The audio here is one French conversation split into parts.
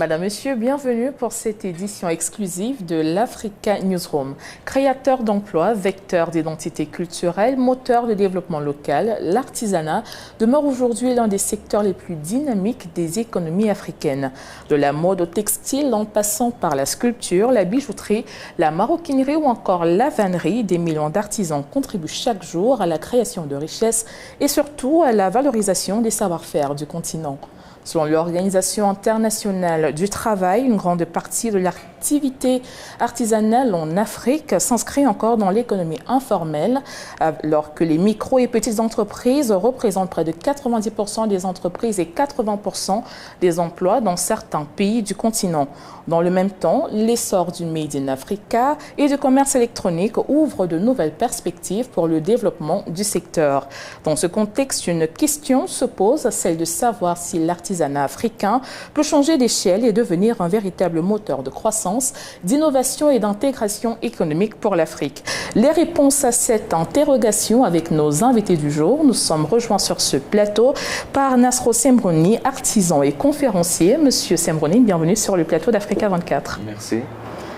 Madame, Monsieur, bienvenue pour cette édition exclusive de l'Africa Newsroom. Créateur d'emplois, vecteur d'identité culturelle, moteur de développement local, l'artisanat demeure aujourd'hui l'un des secteurs les plus dynamiques des économies africaines. De la mode au textile, en passant par la sculpture, la bijouterie, la maroquinerie ou encore la vannerie, des millions d'artisans contribuent chaque jour à la création de richesses et surtout à la valorisation des savoir-faire du continent. Selon l'Organisation internationale du travail, une grande partie de l'activité artisanale en Afrique s'inscrit encore dans l'économie informelle, alors que les micro et petites entreprises représentent près de 90% des entreprises et 80% des emplois dans certains pays du continent. Dans le même temps, l'essor du Made in Africa et du commerce électronique ouvre de nouvelles perspectives pour le développement du secteur. Dans ce contexte, une question se pose, celle de savoir si l'artisanat africain peut changer d'échelle et devenir un véritable moteur de croissance, d'innovation et d'intégration économique pour l'Afrique. Les réponses à cette interrogation avec nos invités du jour, nous sommes rejoints sur ce plateau par Nasro Sembroni, artisan et conférencier. Monsieur Sembroni, bienvenue sur le plateau d'Africa 24. Merci.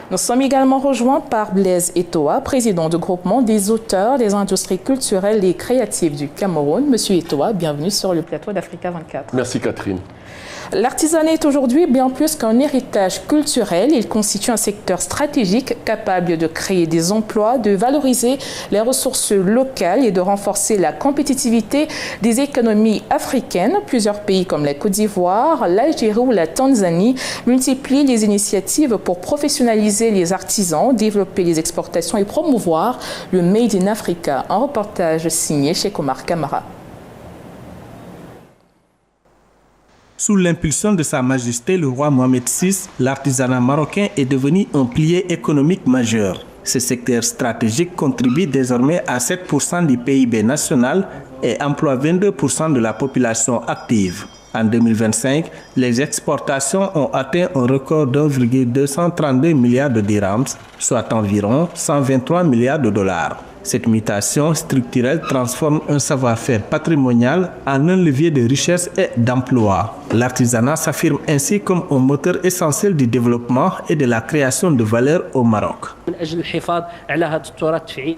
Nous sommes également rejoints par Blaise Etoa, président du groupement des auteurs des industries culturelles et créatives du Cameroun. Monsieur Etoa, bienvenue sur le plateau d'Africa 24. Merci Catherine. L'artisanat est aujourd'hui bien plus qu'un héritage culturel. Il constitue un secteur stratégique capable de créer des emplois, de valoriser les ressources locales et de renforcer la compétitivité des économies africaines. Plusieurs pays comme la Côte d'Ivoire, l'Algérie ou la Tanzanie multiplient les initiatives pour professionnaliser les artisans, développer les exportations et promouvoir le Made in Africa. Un reportage signé chez Omar Kamara. Sous l'impulsion de Sa Majesté le roi Mohamed VI, l'artisanat marocain est devenu un pilier économique majeur. Ce secteur stratégique contribue désormais à 7% du PIB national et emploie 22% de la population active. En 2025, les exportations ont atteint un record d'1,232 milliards de dirhams, soit environ 123 milliards de dollars. Cette mutation structurelle transforme un savoir-faire patrimonial en un levier de richesse et d'emploi. L'artisanat s'affirme ainsi comme un moteur essentiel du développement et de la création de valeur au Maroc.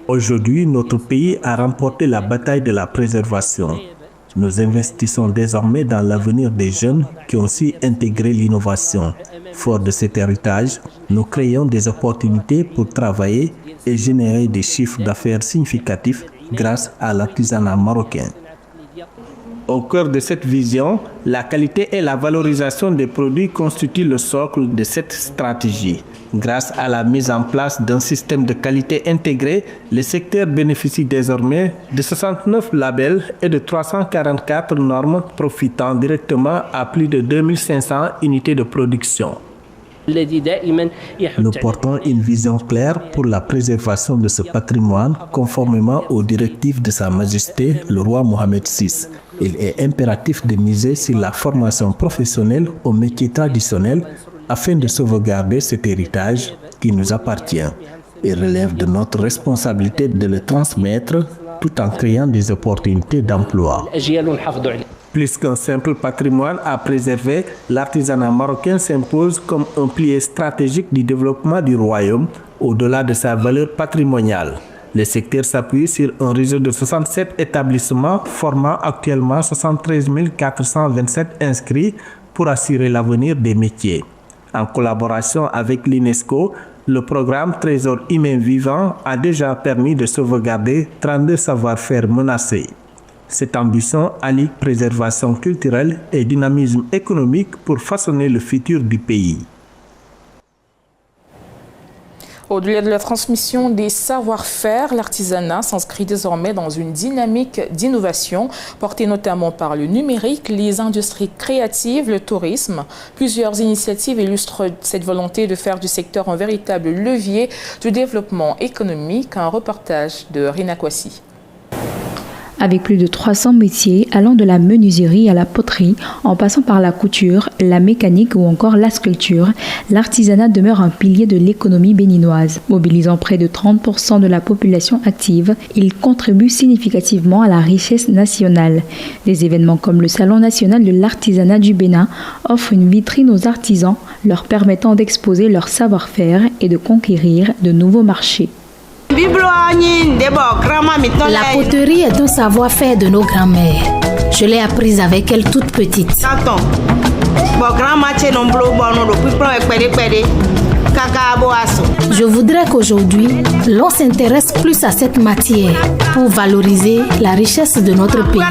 Aujourd'hui, notre pays a remporté la bataille de la préservation. Nous investissons désormais dans l'avenir des jeunes qui ont su intégrer l'innovation. Fort de cet héritage, nous créons des opportunités pour travailler et générer des chiffres d'affaires significatifs grâce à l'artisanat marocain. Au cœur de cette vision, la qualité et la valorisation des produits constituent le socle de cette stratégie. Grâce à la mise en place d'un système de qualité intégré, le secteur bénéficie désormais de 69 labels et de 344 normes profitant directement à plus de 2500 unités de production. Nous portons une vision claire pour la préservation de ce patrimoine conformément aux directives de Sa Majesté le roi Mohamed VI. Il est impératif de miser sur la formation professionnelle aux métiers traditionnels afin de sauvegarder cet héritage qui nous appartient. Il relève de notre responsabilité de le transmettre tout en créant des opportunités d'emploi. Plus qu'un simple patrimoine à préserver, l'artisanat marocain s'impose comme un pilier stratégique du développement du royaume au-delà de sa valeur patrimoniale. Le secteur s'appuie sur un réseau de 67 établissements formant actuellement 73 427 inscrits pour assurer l'avenir des métiers. En collaboration avec l'UNESCO, le programme Trésor humain vivant a déjà permis de sauvegarder 32 savoir-faire menacés. Cette ambition allie préservation culturelle et dynamisme économique pour façonner le futur du pays. Au-delà de la transmission des savoir-faire, l'artisanat s'inscrit désormais dans une dynamique d'innovation portée notamment par le numérique, les industries créatives, le tourisme. Plusieurs initiatives illustrent cette volonté de faire du secteur un véritable levier du développement économique. Un reportage de Rina Kwasi. Avec plus de 300 métiers allant de la menuiserie à la poterie, en passant par la couture, la mécanique ou encore la sculpture, l'artisanat demeure un pilier de l'économie béninoise. Mobilisant près de 30% de la population active, il contribue significativement à la richesse nationale. Des événements comme le Salon national de l'artisanat du Bénin offrent une vitrine aux artisans, leur permettant d'exposer leur savoir-faire et de conquérir de nouveaux marchés. La poterie est un savoir-faire de nos grands-mères. Je l'ai apprise avec elles toute petite. Je voudrais qu'aujourd'hui, l'on s'intéresse plus à cette matière pour valoriser la richesse de notre pays.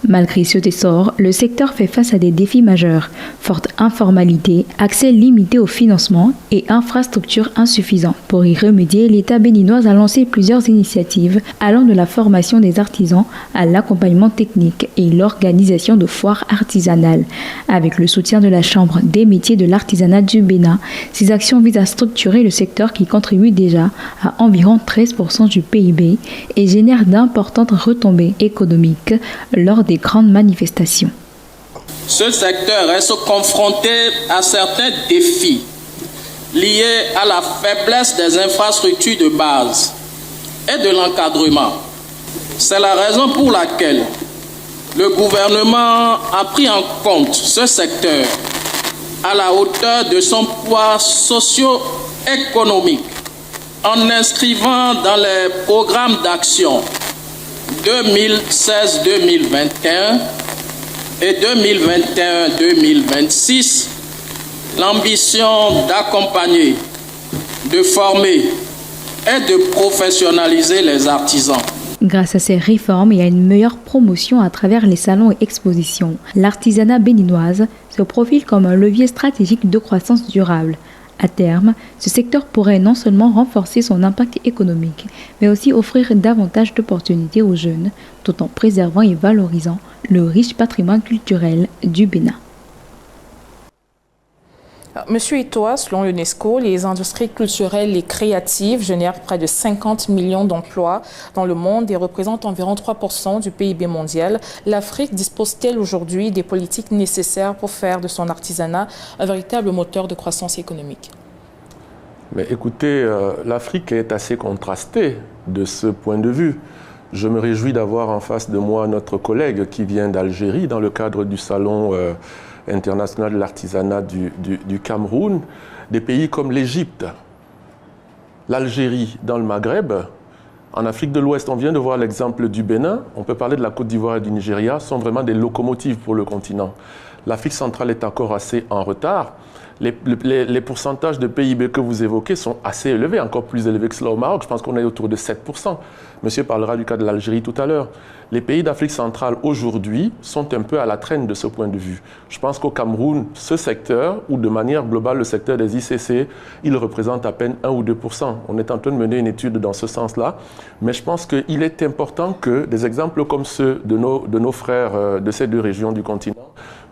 Malgré cet essor, le secteur fait face à des défis majeurs. Forte informalité, accès limité au financement et infrastructures insuffisantes. Pour y remédier, l'État béninois a lancé plusieurs initiatives allant de la formation des artisans à l'accompagnement technique et l'organisation de foires artisanales. Avec le soutien de la Chambre des métiers de l'artisanat du Bénin, ces actions visent à structurer le secteur qui contribue déjà à environ 13% du PIB et génère d'importantes retombées économiques lors des grandes manifestations. Ce secteur reste confronté à certains défis liés à la faiblesse des infrastructures de base et de l'encadrement. C'est la raison pour laquelle le gouvernement a pris en compte ce secteur à la hauteur de son poids socio-économique en inscrivant dans les programmes d'action 2016-2021 et 2021-2026, l'ambition d'accompagner, de former et de professionnaliser les artisans. Grâce à ces réformes et à une meilleure promotion à travers les salons et expositions, l'artisanat béninoise se profile comme un levier stratégique de croissance durable. À terme, ce secteur pourrait non seulement renforcer son impact économique, mais aussi offrir davantage d'opportunités aux jeunes, tout en préservant et valorisant le riche patrimoine culturel du Bénin. Monsieur Itoa, selon l'UNESCO, les industries culturelles et créatives génèrent près de 50 millions d'emplois dans le monde et représentent environ 3% du PIB mondial. L'Afrique dispose-t-elle aujourd'hui des politiques nécessaires pour faire de son artisanat un véritable moteur de croissance économique? Mais écoutez, l'Afrique est assez contrastée de ce point de vue. Je me réjouis d'avoir en face de moi notre collègue qui vient d'Algérie dans le cadre du salon international de l'artisanat du Cameroun, des pays comme l'Égypte, l'Algérie dans le Maghreb, en Afrique de l'Ouest, on vient de voir l'exemple du Bénin, on peut parler de la Côte d'Ivoire et du Nigeria, sont vraiment des locomotives pour le continent. L'Afrique centrale est encore assez en retard. Les pourcentages de PIB que vous évoquez sont assez élevés, encore plus élevés que cela au Maroc. Je pense qu'on est autour de 7%. Monsieur parlera du cas de l'Algérie tout à l'heure. Les pays d'Afrique centrale aujourd'hui sont un peu à la traîne de ce point de vue. Je pense qu'au Cameroun, ce secteur, ou de manière globale le secteur des ICC, il représente à peine 1 ou 2%. On est en train de mener une étude dans ce sens-là. Mais je pense qu'il est important que des exemples comme ceux de nos frères de ces deux régions du continent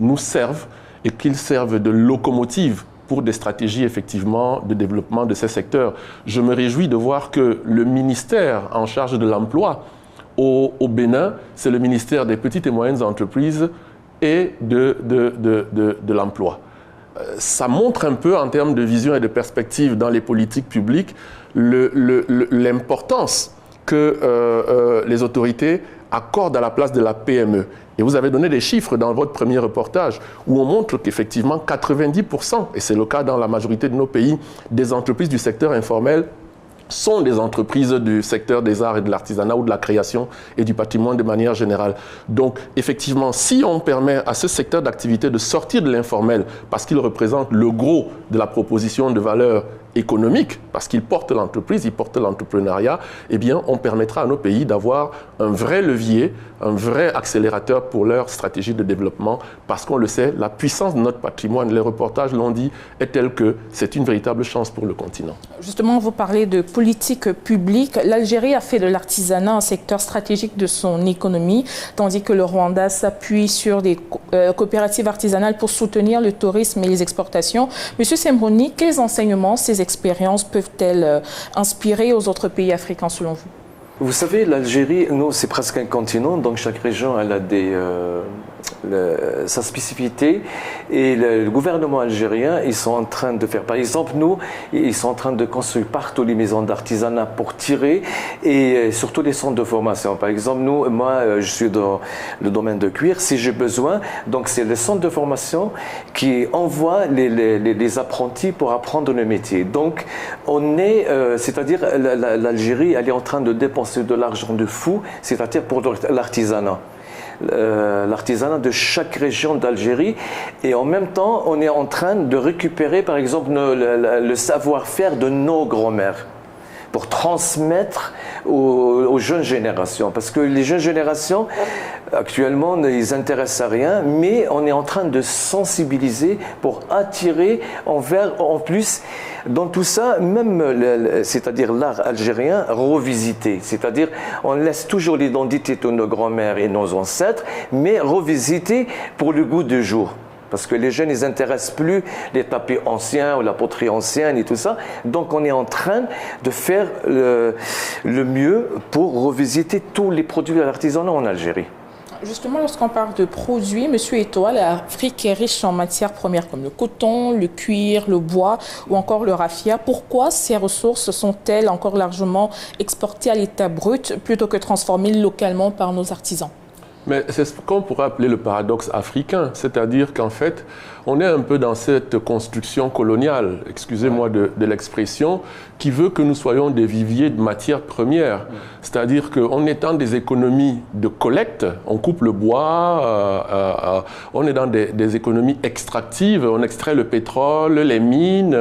nous servent et qu'ils servent de locomotive pour des stratégies effectivement de développement de ces secteurs. Je me réjouis de voir que le ministère en charge de l'emploi au Bénin, c'est le ministère des petites et moyennes entreprises et de l'emploi. Ça montre un peu en termes de vision et de perspective dans les politiques publiques l'importance que les autorités accordent à la place de la PME. Et vous avez donné des chiffres dans votre premier reportage où on montre qu'effectivement 90%, et c'est le cas dans la majorité de nos pays, des entreprises du secteur informel sont des entreprises du secteur des arts et de l'artisanat ou de la création et du patrimoine de manière générale. Donc, effectivement, si on permet à ce secteur d'activité de sortir de l'informel parce qu'il représente le gros de la proposition de valeur économique, parce qu'il porte l'entreprise, il porte l'entrepreneuriat, eh bien, on permettra à nos pays d'avoir un vrai levier, un vrai accélérateur pour leur stratégie de développement, parce qu'on le sait, la puissance de notre patrimoine, les reportages l'ont dit, est telle que c'est une véritable chance pour le continent. Justement, vous parlez de politique publique. L'Algérie a fait de l'artisanat un secteur stratégique de son économie, tandis que le Rwanda s'appuie sur des coopératives artisanales pour soutenir le tourisme et les exportations. Monsieur Sembroni, quels enseignements ces expériences peuvent-elles inspirer aux autres pays africains selon vous? Vous savez, l'Algérie, nous, c'est presque un continent, donc chaque région, elle a sa spécificité. Et le gouvernement algérien, ils sont en train de faire, par exemple, nous, ils sont en train de construire partout les maisons d'artisanat pour tirer, et surtout les centres de formation. Par exemple, moi, je suis dans le domaine de cuir. Si j'ai besoin, donc c'est le centre de formation qui envoie les apprentis pour apprendre le métier. Donc, c'est-à-dire l'Algérie, elle est en train de dépenser de l'argent de fou, c'est-à-dire pour l'artisanat. L'artisanat de chaque région d'Algérie, et en même temps on est en train de récupérer par exemple le savoir-faire de nos grands-mères pour transmettre aux jeunes générations, parce que les jeunes générations actuellement ils s'intéressent à rien, mais on est en train de sensibiliser pour attirer en plus dans tout ça, même c'est-à-dire l'art algérien revisité, c'est-à-dire on laisse toujours l'identité de nos grands-mères et nos ancêtres, mais revisité pour le goût du jour. Parce que les jeunes, ils n'intéressent plus les tapis anciens ou la poterie ancienne et tout ça. Donc on est en train de faire le mieux pour revisiter tous les produits de l'artisanat en Algérie. Justement, lorsqu'on parle de produits, Monsieur Etoile, l'Afrique est riche en matières premières comme le coton, le cuir, le bois ou encore le raffia. Pourquoi ces ressources sont-elles encore largement exportées à l'état brut plutôt que transformées localement par nos artisans? Mais c'est ce qu'on pourrait appeler le paradoxe africain, c'est-à-dire qu'en fait, on est un peu dans cette construction coloniale, excusez-moi de l'expression, qui veut que nous soyons des viviers de matières premières. C'est-à-dire qu'en étant des économies de collecte, on coupe le bois, on est dans des économies extractives, on extrait le pétrole, les mines,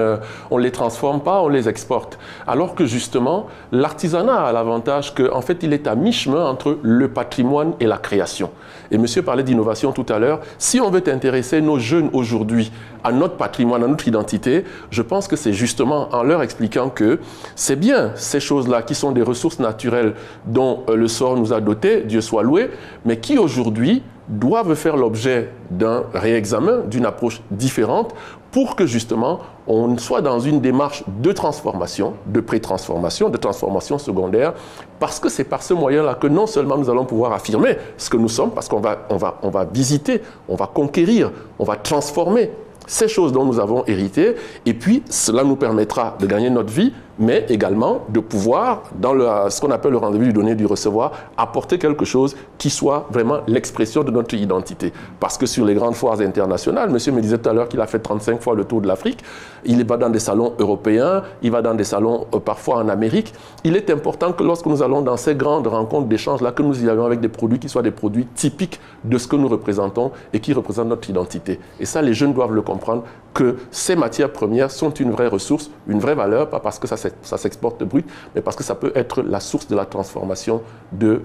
on ne les transforme pas, on les exporte. Alors que justement, l'artisanat a l'avantage qu'en fait, il est à mi-chemin entre le patrimoine et la création. Et monsieur parlait d'innovation tout à l'heure. Si on veut intéresser nos jeunes aujourd'hui à notre patrimoine, à notre identité, je pense que c'est justement en leur expliquant que c'est bien ces choses-là qui sont des ressources naturelles dont le sort nous a dotés, Dieu soit loué, mais qui aujourd'hui doivent faire l'objet d'un réexamen, d'une approche différente pour que justement on soit dans une démarche de transformation, de pré-transformation, de transformation secondaire, parce que c'est par ce moyen-là que non seulement nous allons pouvoir affirmer ce que nous sommes, parce qu'on va visiter, on va conquérir, on va transformer ces choses dont nous avons hérité, et puis cela nous permettra de gagner notre vie, mais également de pouvoir, dans ce qu'on appelle le rendez-vous du donner et du recevoir, apporter quelque chose qui soit vraiment l'expression de notre identité. Parce que sur les grandes foires internationales, monsieur me disait tout à l'heure qu'il a fait 35 fois le tour de l'Afrique, il va dans des salons européens, il va dans des salons parfois en Amérique. Il est important que lorsque nous allons dans ces grandes rencontres d'échange-là, que nous y allions avec des produits qui soient des produits typiques de ce que nous représentons et qui représentent notre identité. Et ça, les jeunes doivent le comprendre, que ces matières premières sont une vraie ressource, une vraie valeur, pas parce que ça s'exporte brut, mais parce que ça peut être la source de la transformation de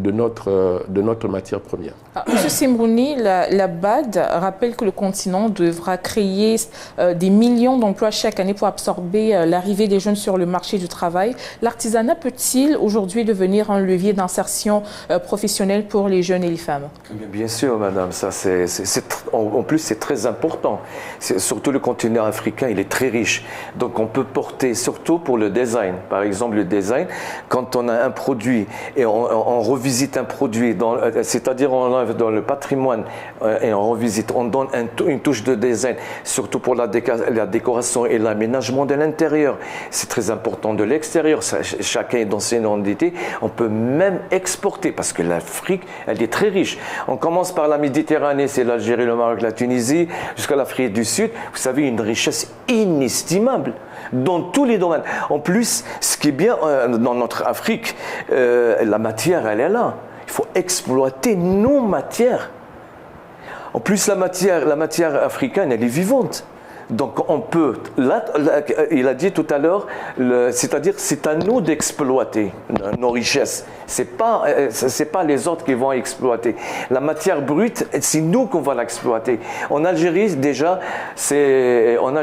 notre matière première. Monsieur Semrouni, la BAD rappelle que le continent devra créer des millions d'emplois chaque année pour absorber l'arrivée des jeunes sur le marché du travail. L'artisanat peut-il aujourd'hui devenir un levier d'insertion professionnelle pour les jeunes et les femmes? Bien sûr, madame. Ça, en plus, c'est très important. Surtout le continent africain, il est très riche. Donc, on peut porter, surtout pour le design. Par exemple, le design, quand on a un produit et on revisite un produit, c'est-à-dire on enlève dans le patrimoine et on revisite, on donne une touche de design, surtout pour la décoration et l'aménagement de l'intérieur. C'est très important de l'extérieur. Chacun est dans ses identités. On peut même exporter parce que l'Afrique, elle est très riche. On commence par la Méditerranée, c'est l'Algérie, le Maroc, la Tunisie, jusqu'à l'Afrique du Sud. Vous savez, une richesse inestimable dans tous les domaines. En plus, ce qui est bien dans notre Afrique, la matière, elle est là. Il faut exploiter nos matières. En plus, la matière africaine, elle est vivante. Donc on peut, il a dit tout à l'heure, c'est-à-dire c'est à nous d'exploiter nos richesses. C'est pas les autres qui vont exploiter. La matière brute, c'est nous qu'on va l'exploiter. En Algérie déjà, c'est-à-dire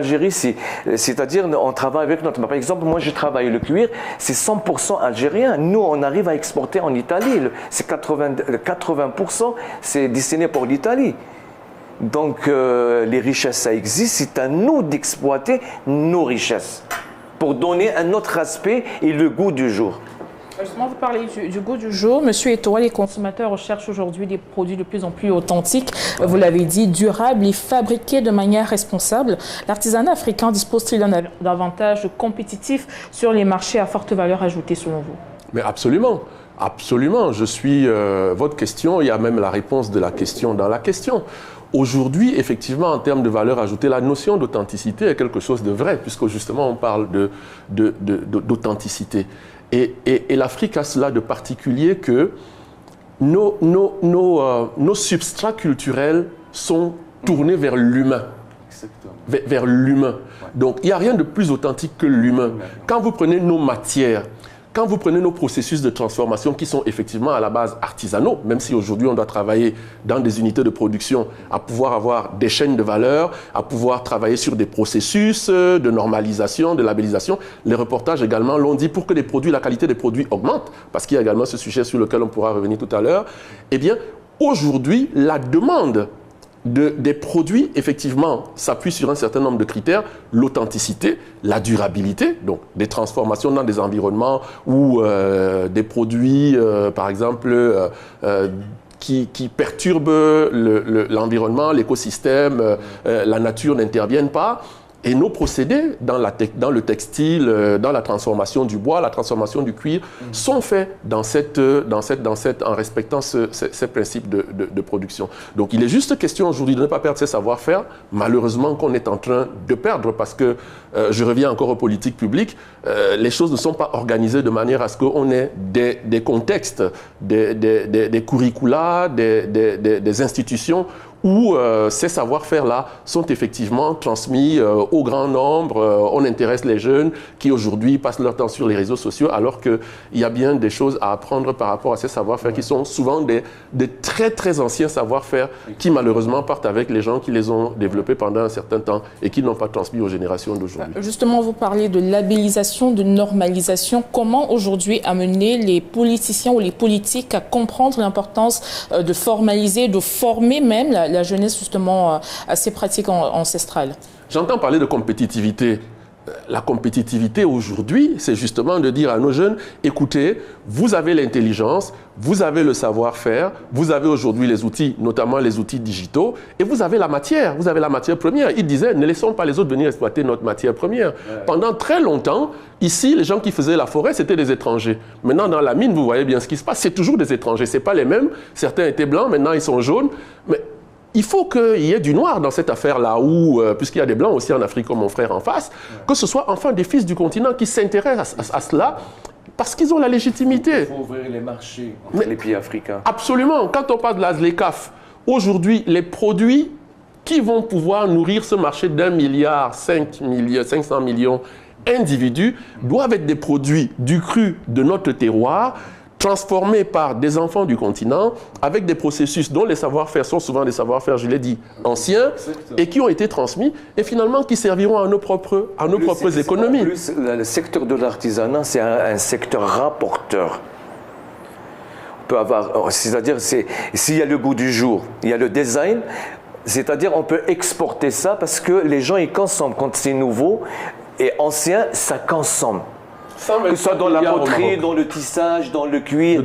on travaille avec notre. Par exemple, moi je travaille le cuir, c'est 100% algérien. Nous on arrive à exporter en Italie, c'est 80%, c'est destiné pour l'Italie. Donc, les richesses, ça existe. C'est à nous d'exploiter nos richesses pour donner un autre aspect et le goût du jour. Justement, vous parlez du goût du jour. Monsieur Eto'o, les consommateurs recherchent aujourd'hui des produits de plus en plus authentiques, vous l'avez dit, durables et fabriqués de manière responsable. L'artisanat africain dispose-t-il d'un avantage compétitif sur les marchés à forte valeur ajoutée selon vous? Mais absolument. Absolument. Je suis votre question. Il y a même la réponse de la question dans la question. Aujourd'hui, effectivement, en termes de valeur ajoutée, la notion d'authenticité est quelque chose de vrai, puisque justement, on parle d'authenticité. Et l'Afrique a cela de particulier que nos substrats culturels sont tournés vers l'humain. Vers l'humain. Donc, il n'y a rien de plus authentique que l'humain. Quand vous prenez nos matières, quand vous prenez nos processus de transformation qui sont effectivement à la base artisanaux, même si aujourd'hui on doit travailler dans des unités de production à pouvoir avoir des chaînes de valeur, à pouvoir travailler sur des processus de normalisation, de labellisation, les reportages également l'ont dit, pour que la qualité des produits augmente, parce qu'il y a également ce sujet sur lequel on pourra revenir tout à l'heure, eh bien aujourd'hui la demande des produits, effectivement, s'appuie sur un certain nombre de critères, l'authenticité, la durabilité, donc des transformations dans des environnements où des produits, par exemple, qui perturbent l'environnement, l'écosystème, la nature n'interviennent pas. Et nos procédés dans le textile, dans la transformation du bois, la transformation du cuir, sont faits en respectant ces principes de production. Donc il est juste question aujourd'hui de ne pas perdre ces savoir-faire, malheureusement qu'on est en train de perdre parce que, je reviens encore aux politiques publiques, les choses ne sont pas organisées de manière à ce qu'on ait des contextes, des curricula, des institutions où ces savoir-faire-là sont effectivement transmis au grand nombre. On intéresse les jeunes qui aujourd'hui passent leur temps sur les réseaux sociaux alors qu'il y a bien des choses à apprendre par rapport à ces savoir-faire qui sont souvent des très très anciens savoir-faire qui malheureusement partent avec les gens qui les ont développés pendant un certain temps et qui n'ont pas transmis aux générations d'aujourd'hui. Justement, vous parlez de labellisation, de normalisation. Comment aujourd'hui amener les politiciens ou les politiques à comprendre l'importance de formaliser, de former même la jeunesse justement à ces pratiques ancestrales? J'entends parler de compétitivité. La compétitivité aujourd'hui, c'est justement de dire à nos jeunes, écoutez, vous avez l'intelligence, vous avez le savoir-faire, vous avez aujourd'hui les outils, notamment les outils digitaux, et vous avez la matière première. Il disait, ne laissons pas les autres venir exploiter notre matière première. Pendant très longtemps, ici, les gens qui faisaient la forêt, c'était des étrangers. Maintenant, dans la mine, vous voyez bien ce qui se passe, c'est toujours des étrangers, ce n'est pas les mêmes. Certains étaient blancs, maintenant ils sont jaunes, mais il faut qu'il y ait du noir dans cette affaire-là, puisqu'il y a des blancs aussi en Afrique, comme mon frère en face, que ce soit enfin des fils du continent qui s'intéressent à cela, parce qu'ils ont la légitimité. Il faut ouvrir les marchés entre les pays africains. Absolument. Quand on parle de la ZLECAf, aujourd'hui, les produits qui vont pouvoir nourrir ce marché d'1,5 milliard 500 millions d'individus doivent être des produits du cru de notre terroir, transformés par des enfants du continent, avec des processus dont les savoir-faire sont souvent des savoir-faire, je l'ai dit, anciens, et qui ont été transmis, et finalement qui serviront à nos propres économies. En plus, le secteur de l'artisanat, c'est un secteur rapporteur. On peut avoir, c'est-à-dire, s'il y a le goût du jour, il y a le design, c'est-à-dire on peut exporter ça parce que les gens, ils consomment. Quand c'est nouveau et ancien, ça consomme. Que ce soit dans la poterie, dans le tissage, dans le cuir.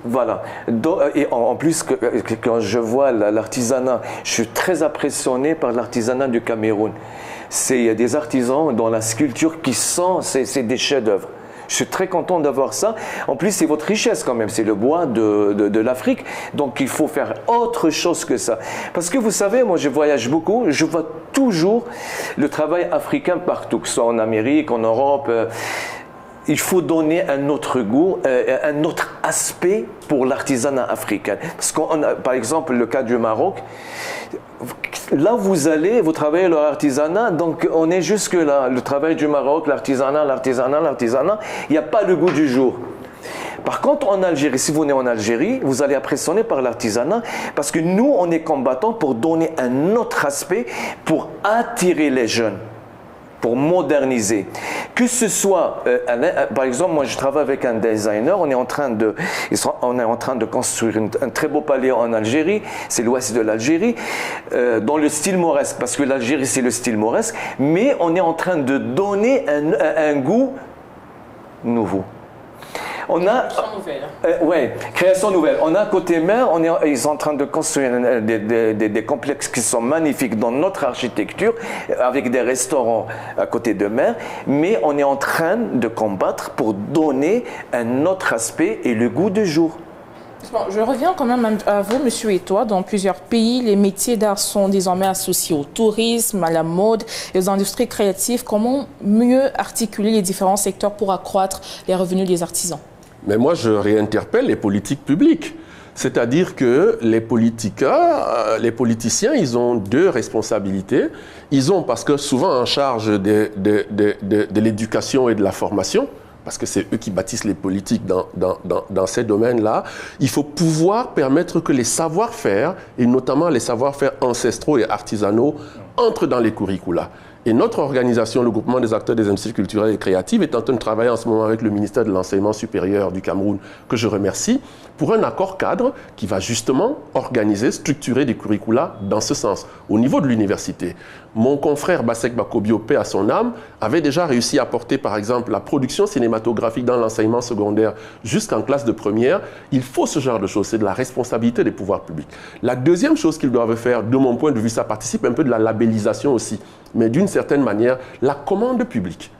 Voilà. Et en plus, quand je vois l'artisanat, je suis très impressionné par l'artisanat du Cameroun. Il y a des artisans dans la sculpture qui sont, c'est des chefs-d'œuvre. Je suis très content d'avoir ça. En plus, c'est votre richesse quand même. C'est le bois de l'Afrique. Donc, il faut faire autre chose que ça. Parce que vous savez, moi, je voyage beaucoup. Je vois toujours le travail africain partout, que ce soit en Amérique, en Europe. Il faut donner un autre goût, un autre aspect pour l'artisanat africain. Parce qu'on a, par exemple, le cas du Maroc, là vous allez, vous travaillez leur artisanat, donc on est jusque là. Le travail du Maroc, l'artisanat, il n'y a pas le goût du jour. Par contre, en Algérie, si vous venez en Algérie, vous allez impressionner par l'artisanat parce que nous, on est combattants pour donner un autre aspect, pour attirer les jeunes, pour moderniser. Que ce soit, par exemple, moi je travaille avec un designer, on est en train de construire un très beau palais en Algérie, c'est l'ouest de l'Algérie, dans le style mauresque, parce que l'Algérie c'est le style mauresque, mais on est en train de donner un goût nouveau. On a création nouvelle. On a côté mer, ils sont en train de construire des complexes qui sont magnifiques dans notre architecture, avec des restaurants à côté de mer, mais on est en train de combattre pour donner un autre aspect et le goût du jour. Bon, je reviens quand même à vous, monsieur Eto'o. Dans plusieurs pays, les métiers d'art sont désormais associés au tourisme, à la mode et aux industries créatives. Comment mieux articuler les différents secteurs pour accroître les revenus des artisans? Mais moi, je réinterpelle les politiques publiques. C'est-à-dire que les politiciens, ils ont deux responsabilités. Ils ont, parce que souvent en charge de l'éducation et de la formation, parce que c'est eux qui bâtissent les politiques dans ces domaines-là, il faut pouvoir permettre que les savoir-faire, et notamment les savoir-faire ancestraux et artisanaux, entrent dans les curricula. Et notre organisation, le groupement des acteurs des industries culturelles et créatives, est en train de travailler en ce moment avec le ministère de l'Enseignement supérieur du Cameroun, que je remercie, pour un accord cadre qui va justement organiser, structurer des curricula dans ce sens, au niveau de l'université. Mon confrère Bassek Bakobio, paix à son âme, avait déjà réussi à porter, par exemple, la production cinématographique dans l'enseignement secondaire jusqu'en classe de première. Il faut ce genre de choses, c'est de la responsabilité des pouvoirs publics. La deuxième chose qu'ils doivent faire, de mon point de vue, ça participe un peu de la labellisation aussi, mais d'une certaine manière, la commande publique.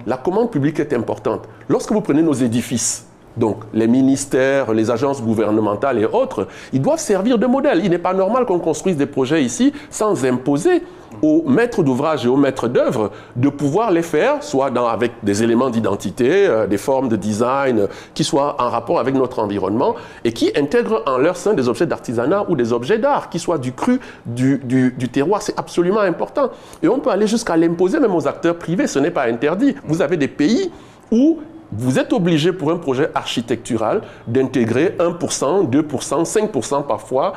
La commande publique est importante. Lorsque vous prenez nos édifices, donc les ministères, les agences gouvernementales et autres, ils doivent servir de modèle. Il n'est pas normal qu'on construise des projets ici sans imposer aux maîtres d'ouvrage et aux maîtres d'œuvre de pouvoir les faire, soit avec des éléments d'identité, des formes de design qui soient en rapport avec notre environnement et qui intègrent en leur sein des objets d'artisanat ou des objets d'art, qui soient du cru, du terroir. C'est absolument important. Et on peut aller jusqu'à l'imposer même aux acteurs privés, ce n'est pas interdit. Vous avez des pays où vous êtes obligé pour un projet architectural d'intégrer 1%, 2%, 5% parfois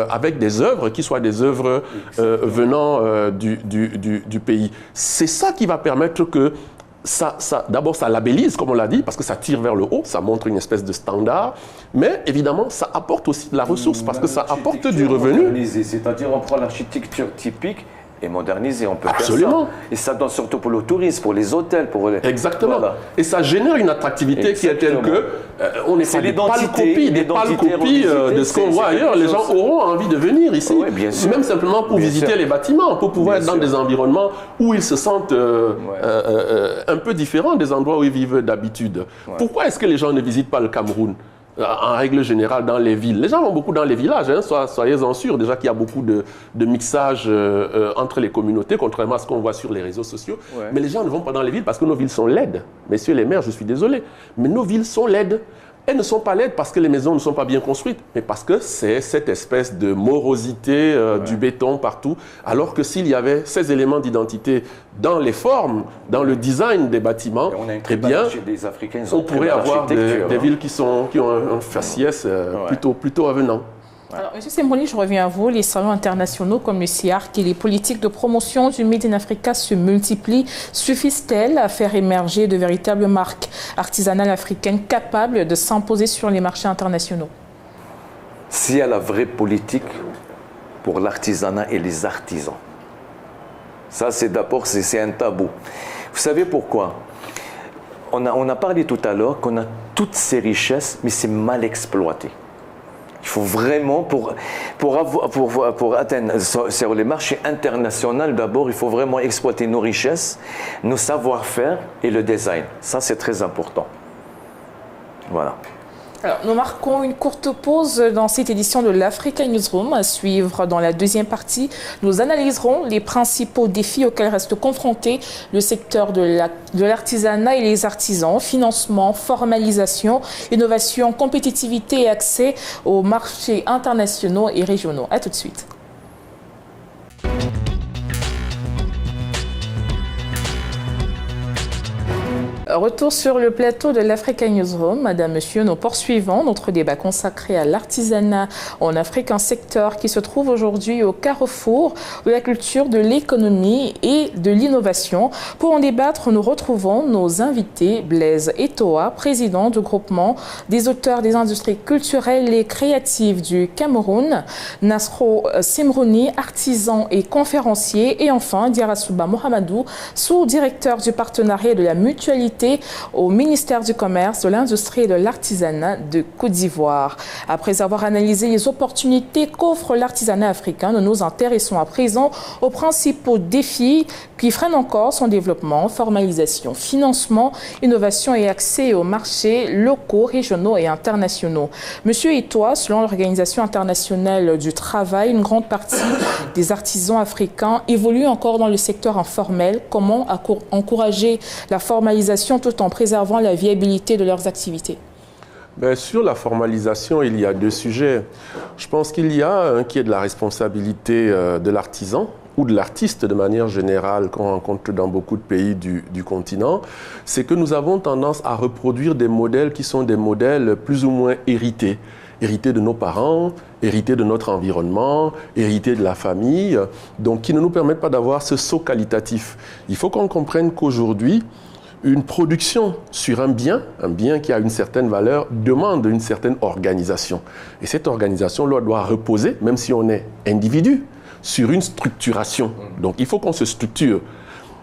avec des œuvres qui soient des œuvres venant du pays. C'est ça qui va permettre que d'abord ça labellise, comme on l'a dit, parce que ça tire vers le haut, ça montre une espèce de standard, mais évidemment ça apporte aussi de la ressource parce que ça apporte du revenu. C'est-à-dire on prend l'architecture typique et moderniser, on peut absolument faire ça. Et ça donne surtout pour le tourisme, pour les hôtels, pour les... Exactement. Voilà. Et ça génère une attractivité qui est telle que on n'est pas des pâles-copies de ce qu'on voit ailleurs. Les gens auront envie de venir ici, même simplement pour visiter les bâtiments, pour pouvoir être dans des environnements où ils se sentent un peu différents des endroits où ils vivent d'habitude. Pourquoi est-ce que les gens ne visitent pas le Cameroun ? En règle générale, dans les villes. Les gens vont beaucoup dans les villages, hein, soyez-en sûrs. Déjà qu'il y a beaucoup de mixage entre les communautés, contrairement à ce qu'on voit sur les réseaux sociaux. Ouais. Mais les gens ne vont pas dans les villes parce que nos villes sont laides. Messieurs les maires, je suis désolé, mais nos villes sont laides. Elles ne sont pas laides parce que les maisons ne sont pas bien construites, mais parce que c'est cette espèce de morosité du béton partout. Alors que s'il y avait ces éléments d'identité dans les formes, dans le design des bâtiments, eh bien, on pourrait avoir des villes qui ont un faciès plutôt avenant. Alors, M. Sembroni, je reviens à vous. Les salons internationaux comme le CIARC et les politiques de promotion du Made in Africa se multiplient. Suffisent-elles à faire émerger de véritables marques artisanales africaines capables de s'imposer sur les marchés internationaux? S'il y a la vraie politique pour l'artisanat et les artisans, ça c'est d'abord c'est un tabou. Vous savez pourquoi? On a parlé tout à l'heure qu'on a toutes ces richesses, mais c'est mal exploité. Il faut vraiment, pour atteindre sur les marchés internationaux, d'abord, il faut vraiment exploiter nos richesses, nos savoir-faire et le design. Ça, c'est très important. Voilà. Alors, nous marquons une courte pause dans cette édition de l'Africa Newsroom. À suivre dans la deuxième partie, nous analyserons les principaux défis auxquels reste confronté le secteur de l'artisanat et les artisans, financement, formalisation, innovation, compétitivité et accès aux marchés internationaux et régionaux. À tout de suite. Retour sur le plateau de l'Africa Newsroom. Madame, Monsieur, nous poursuivons notre débat consacré à l'artisanat en Afrique, un secteur qui se trouve aujourd'hui au carrefour de la culture, de l'économie et de l'innovation. Pour en débattre, nous retrouvons nos invités. Blaise Eto'o, président du groupement des auteurs des industries culturelles et créatives du Cameroun. Nasro Sembroni, artisan et conférencier. Et enfin, Diarra Souba Mohamedou, sous-directeur du partenariat de la mutualité recruté au ministère du Commerce, de l'Industrie et de l'Artisanat de Côte d'Ivoire. Après avoir analysé les opportunités qu'offre l'artisanat africain, nous nous intéressons à présent aux principaux défis qui freinent encore son développement, formalisation, financement, innovation et accès aux marchés locaux, régionaux et internationaux. Monsieur Eto'o, selon l'Organisation internationale du travail, une grande partie des artisans africains évoluent encore dans le secteur informel. Comment encourager la formalisation tout en préservant la viabilité de leurs activités? Sur la formalisation, il y a deux sujets. Je pense qu'il y a un qui est de la responsabilité de l'artisan ou de l'artiste de manière générale qu'on rencontre dans beaucoup de pays du continent. C'est que nous avons tendance à reproduire des modèles qui sont des modèles plus ou moins hérités. Hérités de nos parents, hérités de notre environnement, hérités de la famille, donc qui ne nous permettent pas d'avoir ce saut qualitatif. Il faut qu'on comprenne qu'aujourd'hui, une production sur un bien qui a une certaine valeur, demande une certaine organisation. Et cette organisation doit reposer, même si on est individu, sur une structuration. Donc il faut qu'on se structure.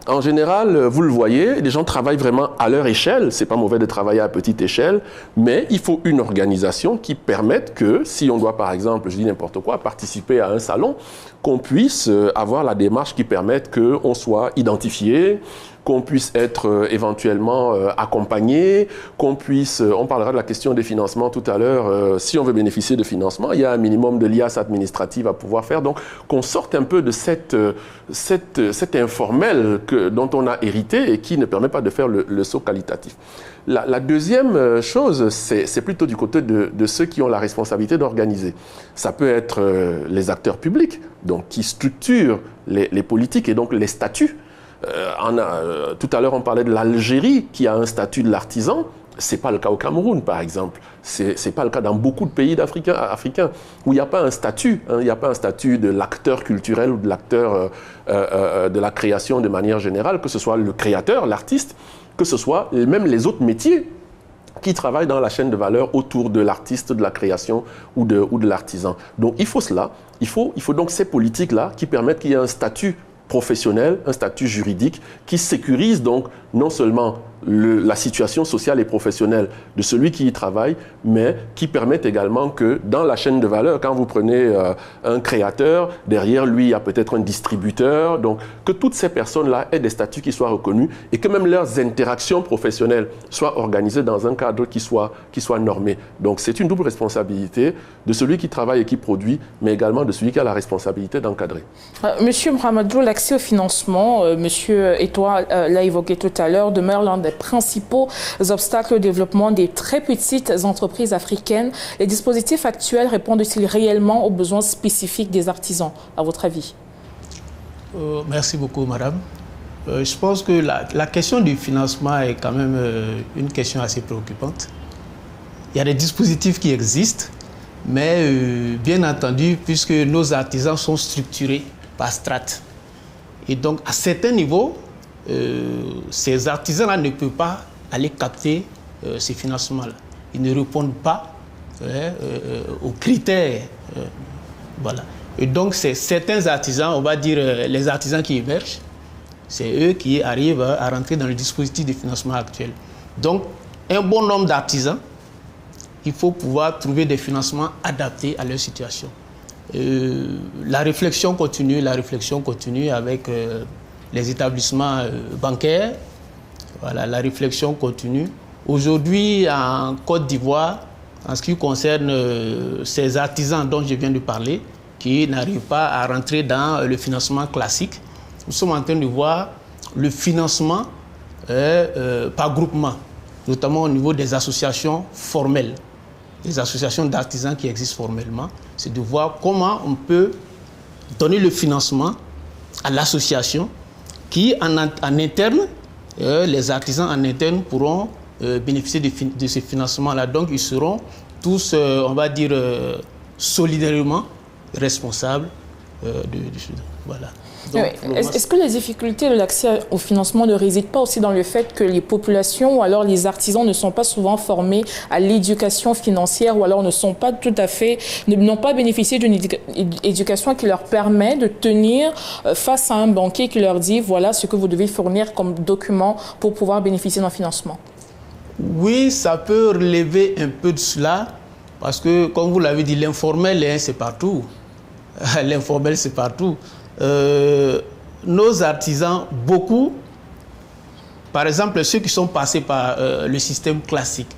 En général, vous le voyez, les gens travaillent vraiment à leur échelle. C'est pas mauvais de travailler à petite échelle, mais il faut une organisation qui permette que, si on doit par exemple, je dis n'importe quoi, participer à un salon, qu'on puisse avoir la démarche qui permette qu'on soit identifié, qu'on puisse être éventuellement accompagné, qu'on puisse, on parlera de la question des financements tout à l'heure, si on veut bénéficier de financement, il y a un minimum de liasses administratives à pouvoir faire, donc qu'on sorte un peu de cet informel dont on a hérité et qui ne permet pas de faire le saut qualitatif. La deuxième chose, c'est plutôt du côté de ceux qui ont la responsabilité d'organiser. Ça peut être les acteurs publics, donc qui structurent les politiques et donc les statuts. Tout à l'heure, on parlait de l'Algérie qui a un statut de l'artisan. Ce n'est pas le cas au Cameroun, par exemple. Ce n'est pas le cas dans beaucoup de pays africains où il n'y a pas un statut. Il n'y a pas un statut de l'acteur culturel ou de l'acteur de la création de manière générale, que ce soit le créateur, l'artiste, que ce soit même les autres métiers qui travaillent dans la chaîne de valeur autour de l'artiste, de la création ou de l'artisan. Donc il faut cela. Il faut donc ces politiques-là qui permettent qu'il y ait un statut professionnel, un statut juridique qui sécurise donc non seulement la situation sociale et professionnelle de celui qui y travaille, mais qui permettent également que dans la chaîne de valeur, quand vous prenez un créateur, derrière lui il y a peut-être un distributeur, donc que toutes ces personnes-là aient des statuts qui soient reconnus et que même leurs interactions professionnelles soient organisées dans un cadre qui soit normé. Donc c'est une double responsabilité de celui qui travaille et qui produit, mais également de celui qui a la responsabilité d'encadrer. Monsieur Mohamedou, l'accès au financement, Monsieur Eto'o l'a évoqué tout à l'heure, demeure l'un des principaux obstacles au développement des très petites entreprises africaines. Les dispositifs actuels répondent-ils réellement aux besoins spécifiques des artisans, à votre avis? Merci beaucoup, madame. Je pense que la question du financement est quand même une question assez préoccupante. Il y a des dispositifs qui existent, mais bien entendu, puisque nos artisans sont structurés par strates. Et donc, à certains niveaux, ces artisans-là ne peuvent pas aller capter ces financements-là. Ils ne répondent pas aux critères. Voilà. Et donc, c'est certains artisans, on va dire les artisans qui émergent, c'est eux qui arrivent à rentrer dans le dispositif de financement actuel. Donc, un bon nombre d'artisans, il faut pouvoir trouver des financements adaptés à leur situation. La réflexion continue avec les établissements bancaires. Voilà, la réflexion continue. Aujourd'hui, en Côte d'Ivoire, en ce qui concerne ces artisans dont je viens de parler, qui n'arrivent pas à rentrer dans le financement classique, nous sommes en train de voir le financement par groupement, notamment au niveau des associations formelles, les associations d'artisans qui existent formellement. C'est de voir comment on peut donner le financement à l'association qui, en interne, les artisans en interne pourront bénéficier de ce financement-là. Donc, ils seront tous, on va dire, solidairement responsables de voilà. Est-ce que les difficultés de l'accès au financement ne résident pas aussi dans le fait que les populations ou alors les artisans ne sont pas souvent formés à l'éducation financière ou alors n'ont pas bénéficié d'une éducation qui leur permet de tenir face à un banquier qui leur dit voilà ce que vous devez fournir comme document pour pouvoir bénéficier d'un financement? Oui, ça peut relever un peu de cela parce que, comme vous l'avez dit, l'informel, c'est partout. L'informel, c'est partout. Nos artisans, beaucoup, par exemple, ceux qui sont passés par le système classique,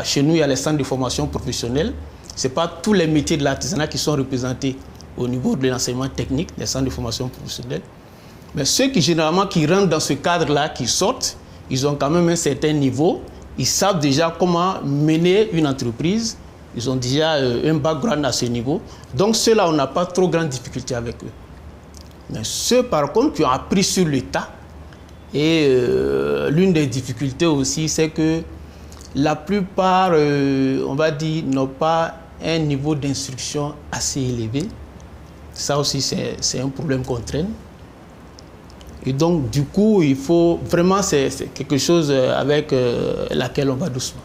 chez nous, il y a les centres de formation professionnelle. Ce n'est pas tous les métiers de l'artisanat qui sont représentés au niveau de l'enseignement technique, des centres de formation professionnelle. Mais ceux qui, généralement, qui rentrent dans ce cadre-là, qui sortent, ils ont quand même un certain niveau. Ils savent déjà comment mener une entreprise. Ils ont déjà un background à ce niveau. Donc, ceux-là, on n'a pas trop grande difficulté avec eux. Mais ceux, par contre, qui ont appris sur le tas, et l'une des difficultés aussi, c'est que la plupart, on va dire, n'ont pas un niveau d'instruction assez élevé. Ça aussi, c'est un problème qu'on traîne. Et donc, du coup, il faut vraiment, c'est quelque chose avec laquelle on va doucement.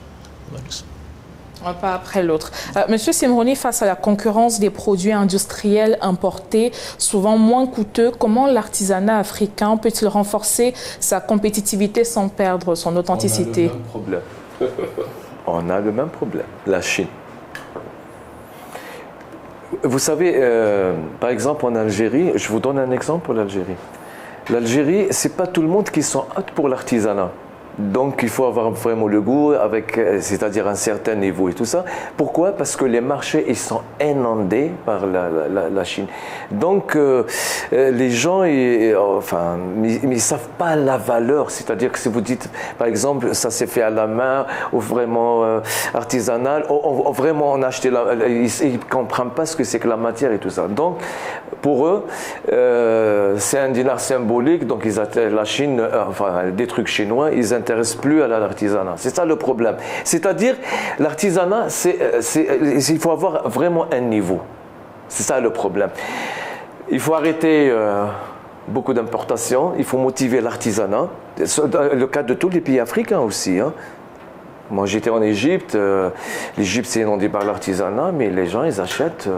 Un pas après l'autre. Monsieur Semroni, face à la concurrence des produits industriels importés, souvent moins coûteux, comment l'artisanat africain peut-il renforcer sa compétitivité sans perdre son authenticité? On a le même problème. La Chine. Vous savez, par exemple, en Algérie, je vous donne un exemple pour l'Algérie. L'Algérie, ce n'est pas tout le monde qui sont aptes pour l'artisanat. Donc, il faut avoir vraiment le goût, c'est-à-dire un certain niveau et tout ça. Pourquoi? Parce que les marchés, ils sont inondés par la Chine. Donc, les gens, ils ne savent pas la valeur. C'est-à-dire que si vous dites, par exemple, ça s'est fait à la main ou vraiment artisanal, vraiment on a acheté ils ne comprennent pas ce que c'est que la matière et tout ça. Donc, pour eux, c'est un dinar symbolique. Donc, la Chine, des trucs chinois, ils n'intéressent plus à l'artisanat. C'est ça le problème. C'est-à-dire, l'artisanat, il faut avoir vraiment un niveau. C'est ça le problème. Il faut arrêter beaucoup d'importations. Il faut motiver l'artisanat. Le cas de tous les pays africains aussi. Hein. Moi, j'étais en Égypte. L'Égypte, c'est inondé par l'artisanat, mais les gens, ils achètent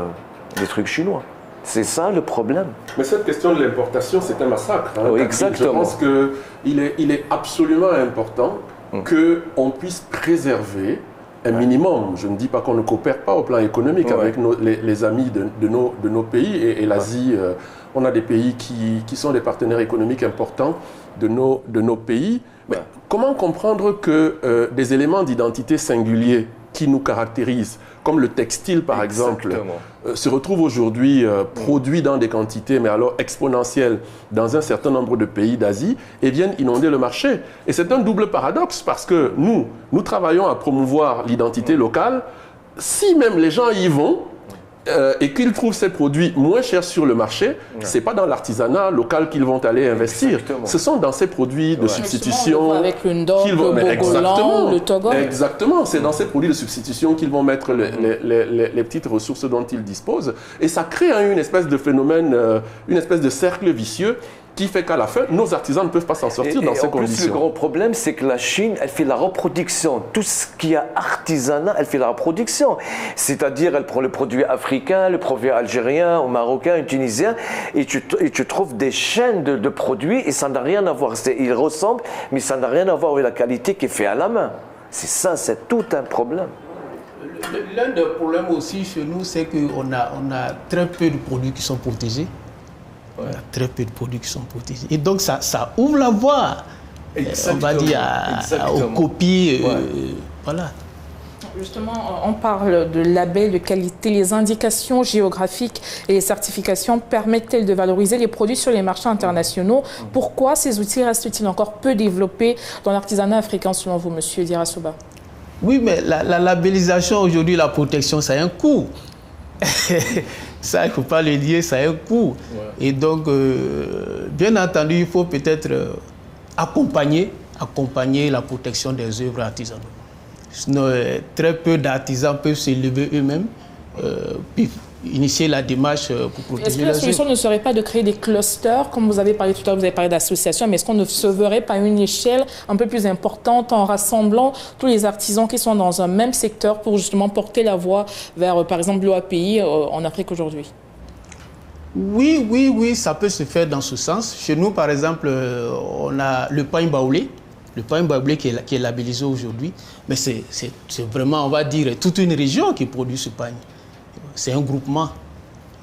des trucs chinois. C'est ça le problème. Mais cette question de l'importation, c'est un massacre. Hein, oui, exactement. Je pense qu'il est absolument important qu'on puisse préserver un minimum. Je ne dis pas qu'on ne coopère pas au plan économique avec les amis de nos pays et l'Asie. On a des pays qui sont des partenaires économiques importants de nos pays. Mais comment comprendre que des éléments d'identité singuliers qui nous caractérisent, comme le textile par exemple, se retrouvent aujourd'hui produits dans des quantités, mais alors exponentielles, dans un certain nombre de pays d'Asie, et viennent inonder le marché. Et c'est un double paradoxe, parce que nous travaillons à promouvoir l'identité locale. Si même les gens y vont, et qu'ils trouvent ces produits moins chers sur le marché, ce n'est pas dans l'artisanat local qu'ils vont aller investir. Exactement. Ce sont dans ces produits de substitution avec le Ndok, le Bogolan, le Togo. Exactement, c'est dans ces produits de substitution qu'ils vont mettre les petites ressources dont ils disposent. Et ça crée une espèce de phénomène, une espèce de cercle vicieux qui fait qu'à la fin, nos artisans ne peuvent pas s'en sortir dans ces conditions. Le gros problème, c'est que la Chine, elle fait la reproduction. Tout ce qui est artisanat, elle fait la reproduction. C'est-à-dire, elle prend le produit africain, le produit algérien, ou marocain, ou tunisien, et tu trouves des chaînes de produits, et ça n'a rien à voir. Ils ressemblent, mais ça n'a rien à voir avec la qualité qui est faite à la main. C'est ça, c'est tout un problème. L'un des problèmes aussi chez nous, c'est qu'on a très peu de produits qui sont protégés. Il y a très peu de produits qui sont protégés. Et donc, ça ouvre la voie, on va dire, aux copies. Voilà. Justement, on parle de labels de qualité. Les indications géographiques et les certifications permettent-elles de valoriser les produits sur les marchés internationaux? Pourquoi ces outils restent-ils encore peu développés dans l'artisanat africain, selon vous, monsieur Dirasoba? Oui, mais la labellisation aujourd'hui, la protection, ça a un coût. Ça, il ne faut pas le dire, ça a un coût. Ouais. Et donc, bien entendu, il faut peut-être accompagner la protection des œuvres artisanales. Sinon, très peu d'artisans peuvent s'élever eux-mêmes. Puis initier la démarche pour protéger. Est-ce que la solution ne serait pas de créer des clusters, comme vous avez parlé tout à l'heure, vous avez parlé d'associations, mais est-ce qu'on ne se verrait pas à une échelle un peu plus importante en rassemblant tous les artisans qui sont dans un même secteur pour justement porter la voie vers, par exemple, l'OAPI en Afrique aujourd'hui? Oui, ça peut se faire dans ce sens. Chez nous, par exemple, on a le pain baoulé. Le pain baoulé qui est labellisé aujourd'hui, mais c'est vraiment, on va dire, toute une région qui produit ce pain. C'est un groupement.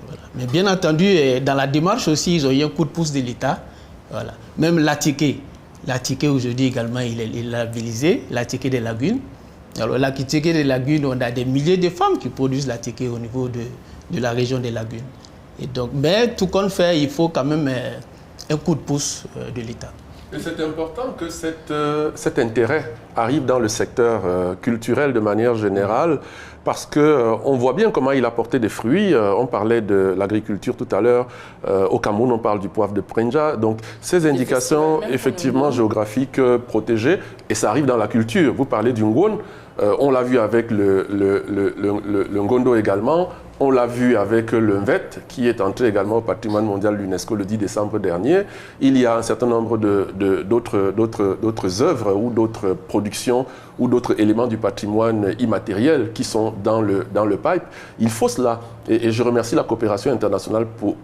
Voilà. Mais bien entendu, dans la démarche aussi, ils ont eu un coup de pouce de l'État. Voilà. Même l'Atiké aujourd'hui également, il est labellisé, l'Atiké des lagunes. Alors l'Atiké des lagunes, on a des milliers de femmes qui produisent l'Atiké au niveau de la région des lagunes. Et donc, mais tout qu'on fait, il faut quand même un coup de pouce de l'État. Et c'est important que cet intérêt arrive dans le secteur culturel de manière générale, parce qu'on voit bien comment il a porté des fruits. On parlait de l'agriculture tout à l'heure. Au Cameroun, on parle du poivre de Prenja. Donc, ces indications, effectivement, géographiques protégées, et ça arrive dans la culture. Vous parlez du Ngon, on l'a vu avec le Ngondo également. On l'a vu avec le Mvet, qui est entré également au patrimoine mondial de l'UNESCO le 10 décembre dernier. Il y a un certain nombre d'autres œuvres ou d'autres productions ou d'autres éléments du patrimoine immatériel qui sont dans le pipe. Il faut cela. Et je remercie la coopération internationale pour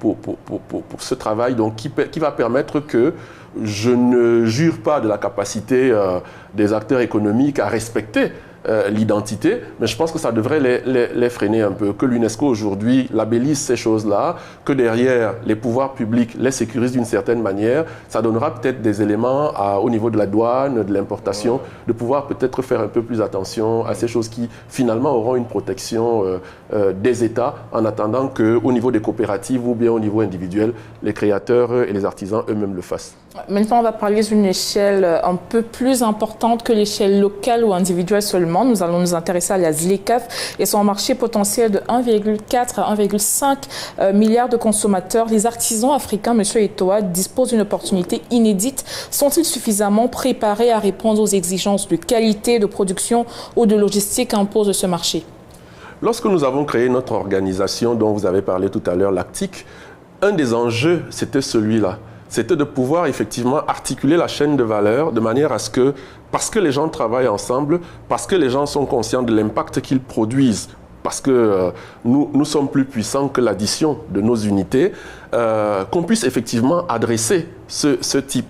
ce travail donc, qui va permettre que je ne jure pas de la capacité des acteurs économiques à respecter l'identité, mais je pense que ça devrait les freiner un peu. Que l'UNESCO aujourd'hui labellise ces choses-là, que derrière les pouvoirs publics les sécurisent d'une certaine manière, ça donnera peut-être des éléments au niveau de la douane, de l'importation, de pouvoir peut-être faire un peu plus attention à ces choses qui finalement auront une protection des États en attendant qu'au niveau des coopératives ou bien au niveau individuel, les créateurs et les artisans eux-mêmes le fassent. Maintenant, on va parler d'une échelle un peu plus importante que l'échelle locale ou individuelle seulement. Nous allons nous intéresser à la ZLECAf et son marché potentiel de 1,4 à 1,5 milliard de consommateurs. Les artisans africains, M. Etoa, disposent d'une opportunité inédite. Sont-ils suffisamment préparés à répondre aux exigences de qualité, de production ou de logistique qu'impose ce marché? Lorsque nous avons créé notre organisation dont vous avez parlé tout à l'heure, l'ACTIC, un des enjeux, c'était celui-là. C'était de pouvoir effectivement articuler la chaîne de valeur de manière à ce que, parce que les gens travaillent ensemble, parce que les gens sont conscients de l'impact qu'ils produisent, parce que nous sommes plus puissants que l'addition de nos unités, qu'on puisse effectivement adresser ce type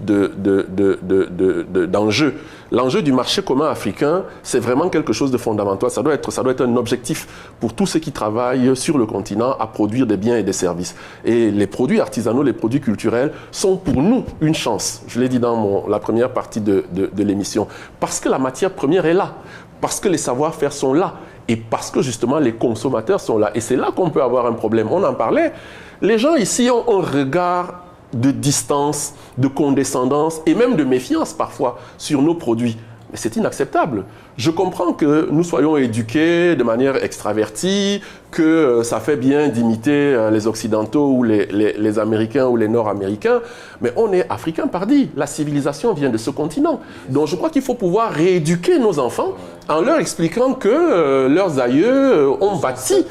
d'enjeu. L'enjeu du marché commun africain, c'est vraiment quelque chose de fondamental. Ça doit être un objectif pour tous ceux qui travaillent sur le continent à produire des biens et des services. Et les produits artisanaux, les produits culturels sont pour nous une chance. Je l'ai dit dans la première partie de l'émission. Parce que la matière première est là. Parce que les savoir-faire sont là. Et parce que justement les consommateurs sont là. Et c'est là qu'on peut avoir un problème. On en parlait. Les gens ici ont un regard de distance, de condescendance et même de méfiance parfois sur nos produits. Mais c'est inacceptable. Je comprends que nous soyons éduqués de manière extravertie, que ça fait bien d'imiter les Occidentaux ou les Américains ou les Nord-Américains, mais on est Africains pardi. La civilisation vient de ce continent. Donc je crois qu'il faut pouvoir rééduquer nos enfants en leur expliquant que leurs aïeux ont bâti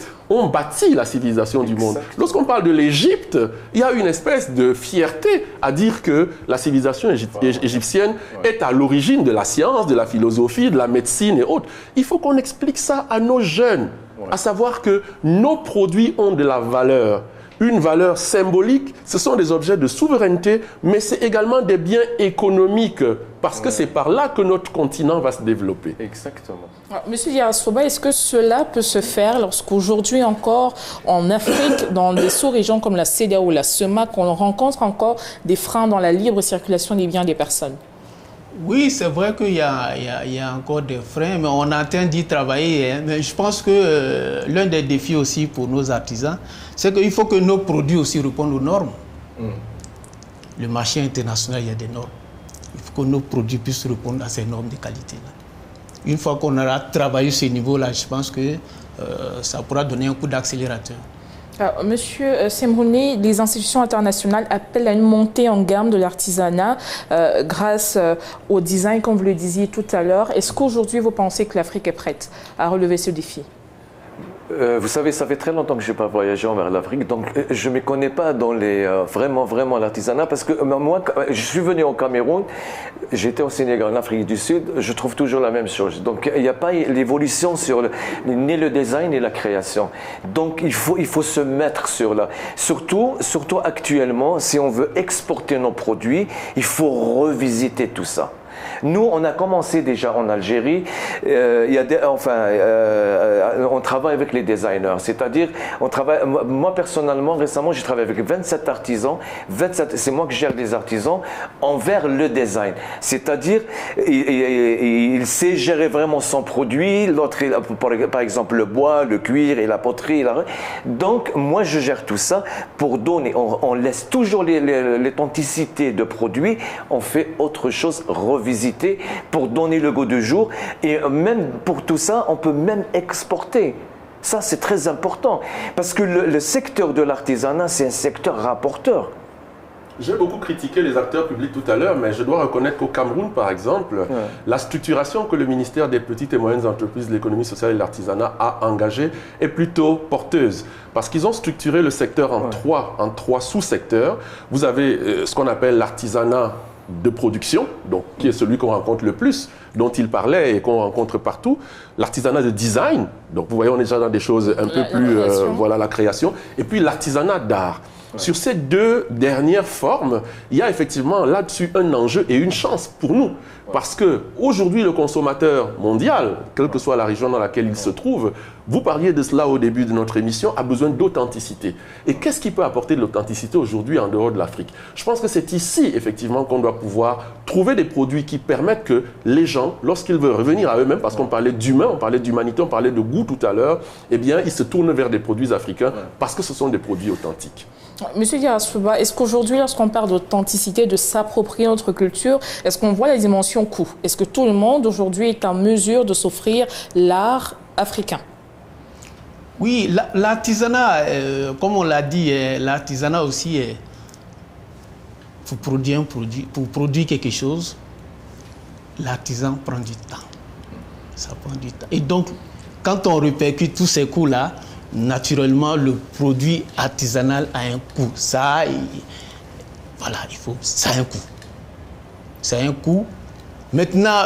la civilisation du monde. Lorsqu'on parle de l'Égypte, il y a une espèce de fierté à dire que la civilisation égyptienne est à l'origine de la science, de la philosophie, de la médecine et autres. Il faut qu'on explique ça à nos jeunes, à savoir que nos produits ont de la valeur. Une valeur symbolique, ce sont des objets de souveraineté, mais c'est également des biens économiques, parce que c'est par là que notre continent va se développer. Exactement. Monsieur Diarra-Soba, est-ce que cela peut se faire lorsqu'aujourd'hui encore, en Afrique, dans des sous-régions comme la CEDEAO ou la CEMAC, on rencontre encore des freins dans la libre circulation des biens des personnes? Oui, c'est vrai qu'il y a encore des freins, mais on est en train d'y travailler. Mais je pense que l'un des défis aussi pour nos artisans, c'est qu'il faut que nos produits aussi répondent aux normes. Le marché international, il y a des normes. Il faut que nos produits puissent répondre à ces normes de qualité-là. Une fois qu'on aura travaillé ce niveau-là, je pense que ça pourra donner un coup d'accélérateur. Monsieur Semrouni, les institutions internationales appellent à une montée en gamme de l'artisanat grâce au design, comme vous le disiez tout à l'heure. Est-ce qu'aujourd'hui, vous pensez que l'Afrique est prête à relever ce défi? Vous savez, ça fait très longtemps que je n'ai pas voyagé envers l'Afrique, donc je ne me connais pas dans les vraiment l'artisanat, parce que moi, je suis venu au Cameroun, j'étais au Sénégal, en Afrique du Sud, je trouve toujours la même chose. Donc il n'y a pas l'évolution sur ni le design ni la création. Donc il faut se mettre sur là. Surtout actuellement, si on veut exporter nos produits, il faut revisiter tout ça. Nous, on a commencé déjà en Algérie, on travaille avec les designers, c'est-à-dire, moi personnellement, récemment, j'ai travaillé avec 27 artisans, c'est moi qui gère les artisans, envers le design. C'est-à-dire, il sait gérer vraiment son produit, l'autre, par exemple, le bois, le cuir et la poterie. Donc, moi, je gère tout ça pour donner, on laisse toujours l'authenticité de produit, on fait autre chose, revisiter pour donner le goût du jour, et même pour tout ça on peut même exporter. Ça c'est très important parce que le secteur de l'artisanat c'est un secteur rapporteur. J'ai beaucoup critiqué les acteurs publics tout à l'heure, mais je dois reconnaître qu'au Cameroun, par exemple, la structuration que le ministère des Petites et Moyennes Entreprises de l'économie sociale et de l'artisanat a engagée est plutôt porteuse. Parce qu'ils ont structuré le secteur en trois sous-secteurs. Vous avez ce qu'on appelle l'artisanat de production, donc qui est celui qu'on rencontre le plus, dont il parlait et qu'on rencontre partout. L'artisanat de design, donc vous voyez, on est déjà dans des choses un peu plus, voilà, la création. Et puis l'artisanat d'art. Sur ces deux dernières formes, il y a effectivement là-dessus un enjeu et une chance pour nous. Parce qu'aujourd'hui, le consommateur mondial, quelle que soit la région dans laquelle il se trouve, vous parliez de cela au début de notre émission, a besoin d'authenticité. Et qu'est-ce qui peut apporter de l'authenticité aujourd'hui en dehors de l'Afrique? Je pense que c'est ici, effectivement, qu'on doit pouvoir trouver des produits qui permettent que les gens, lorsqu'ils veulent revenir à eux-mêmes, parce qu'on parlait d'humain, on parlait d'humanité, on parlait de goût tout à l'heure, eh bien, ils se tournent vers des produits africains parce que ce sont des produits authentiques. Monsieur Diarra-Souba, est-ce qu'aujourd'hui, lorsqu'on parle d'authenticité, de s'approprier notre culture, est-ce qu'on voit la dimension coût? Est-ce que tout le monde aujourd'hui est en mesure de s'offrir l'art africain? Oui, l'artisanat, comme on l'a dit, l'artisanat aussi, pour produire quelque chose, l'artisan prend du temps. Ça prend du temps. Et donc, quand on répercute tous ces coûts-là, naturellement, le produit artisanal a un coût. Ça a un coût. Ça a un coût. Maintenant,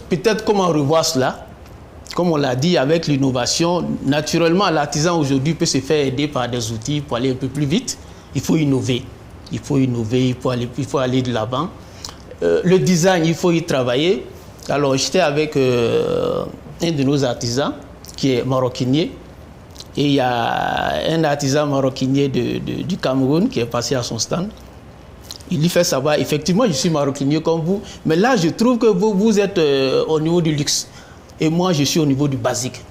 peut-être comment revoir cela? Comme on l'a dit, avec l'innovation, naturellement, l'artisan aujourd'hui peut se faire aider par des outils pour aller un peu plus vite. Il faut innover. Il faut aller de l'avant. Le design, il faut y travailler. Alors, j'étais avec un de nos artisans qui est maroquinier. Et il y a un artisan maroquinier du Cameroun qui est passé à son stand. Il lui fait savoir, effectivement, je suis maroquinier comme vous, mais là, je trouve que vous êtes au niveau du luxe. Et moi, je suis au niveau du basique.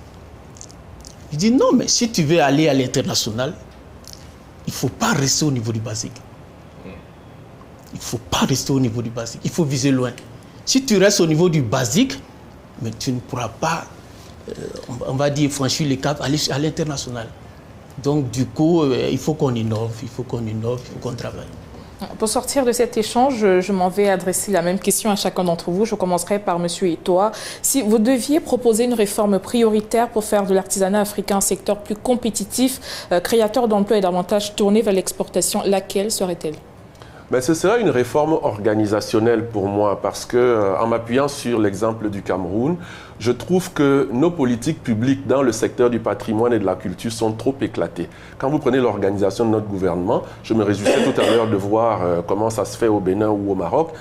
Il dit, non, mais si tu veux aller à l'international, il ne faut pas rester au niveau du basique. Il ne faut pas rester au niveau du basique. Il faut viser loin. Si tu restes au niveau du basique, mais tu ne pourras pas, on va dire, franchir les caps, aller à l'international. Donc, du coup, il faut qu'on innove, il faut qu'on travaille. Pour sortir de cet échange, je m'en vais adresser la même question à chacun d'entre vous. Je commencerai par M. Etoa. Si vous deviez proposer une réforme prioritaire pour faire de l'artisanat africain un secteur plus compétitif, créateur d'emplois et davantage tourné vers l'exportation, laquelle serait-elle? Ben, ce sera une réforme organisationnelle pour moi parce que, en m'appuyant sur l'exemple du Cameroun, je trouve que nos politiques publiques dans le secteur du patrimoine et de la culture sont trop éclatées. Quand vous prenez l'organisation de notre gouvernement, je me réjouissais tout à l'heure de voir comment ça se fait au Bénin ou au Maroc.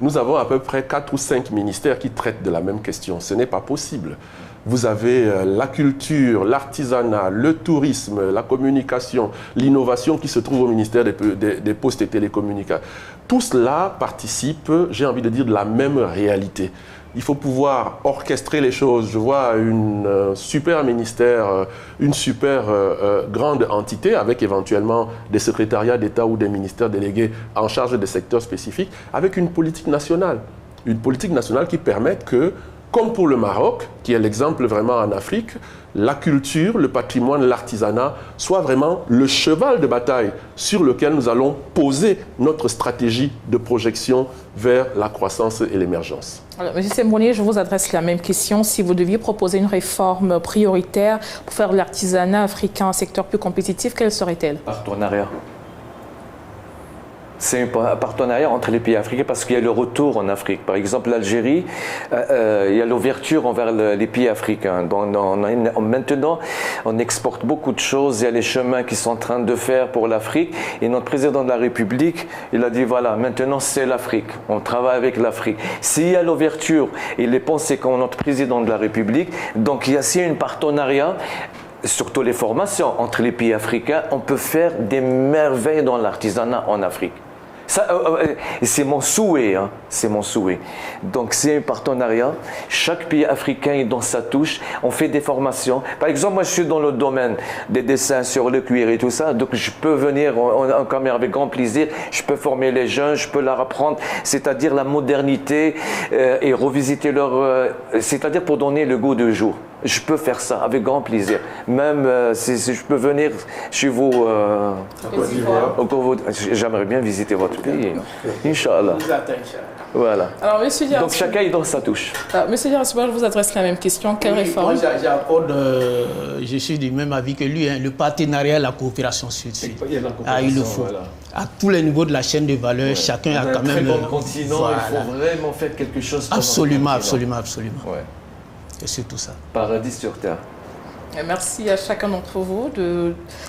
Nous avons à peu près 4 ou 5 ministères qui traitent de la même question. Ce n'est pas possible. Vous avez la culture, l'artisanat, le tourisme, la communication, l'innovation qui se trouve au ministère des Postes et Télécommunications. Tout cela participe, j'ai envie de dire, de la même réalité. Il faut pouvoir orchestrer les choses. Je vois une super ministère, une super grande entité avec éventuellement des secrétariats d'État ou des ministères délégués en charge des secteurs spécifiques, avec une politique nationale. Une politique nationale qui permette que comme pour le Maroc, qui est l'exemple vraiment en Afrique, la culture, le patrimoine, l'artisanat soit vraiment le cheval de bataille sur lequel nous allons poser notre stratégie de projection vers la croissance et l'émergence. Monsieur Sembronier, je vous adresse la même question. Si vous deviez proposer une réforme prioritaire pour faire de l'artisanat africain un secteur plus compétitif, quelle serait-elle? Partenariat. C'est un partenariat entre les pays africains parce qu'il y a le retour en Afrique. Par exemple, l'Algérie, il y a l'ouverture envers les pays africains. Donc, maintenant, on exporte beaucoup de choses. Il y a les chemins qui sont en train de faire pour l'Afrique. Et notre président de la République, il a dit, voilà, maintenant c'est l'Afrique. On travaille avec l'Afrique. S'il y a l'ouverture et les pensées qu'ont notre président de la République, donc il y a aussi un partenariat. Surtout les formations entre les pays africains, on peut faire des merveilles dans l'artisanat en Afrique. C'est mon souhait, hein, c'est mon souhait. Donc c'est un partenariat, chaque pays africain est dans sa touche, on fait des formations. Par exemple, moi je suis dans le domaine des dessins sur le cuir et tout ça, donc je peux venir en caméra avec grand plaisir, je peux former les jeunes, je peux leur apprendre, c'est-à-dire la modernité et revisiter leur... c'est-à-dire pour donner le goût du jour. Je peux faire ça avec grand plaisir. Même si je peux venir chez vous, j'aimerais bien visiter votre pays. Inch'Allah. Voilà. Alors, monsieur Diarra, donc chacun est dans sa touche. Monsieur Diarra, je vous adresse la même question. Quelle réforme? Moi, je suis du même avis que lui. Hein, le partenariat, la coopération sud-sud. Il le faut. Voilà. À tous les niveaux de la chaîne de valeur, chacun a quand même... Un très bon continent, voilà. Il faut vraiment faire quelque chose. Absolument. Ouais. Et c'est tout ça. Paradis sur terre. Merci à chacun d'entre vous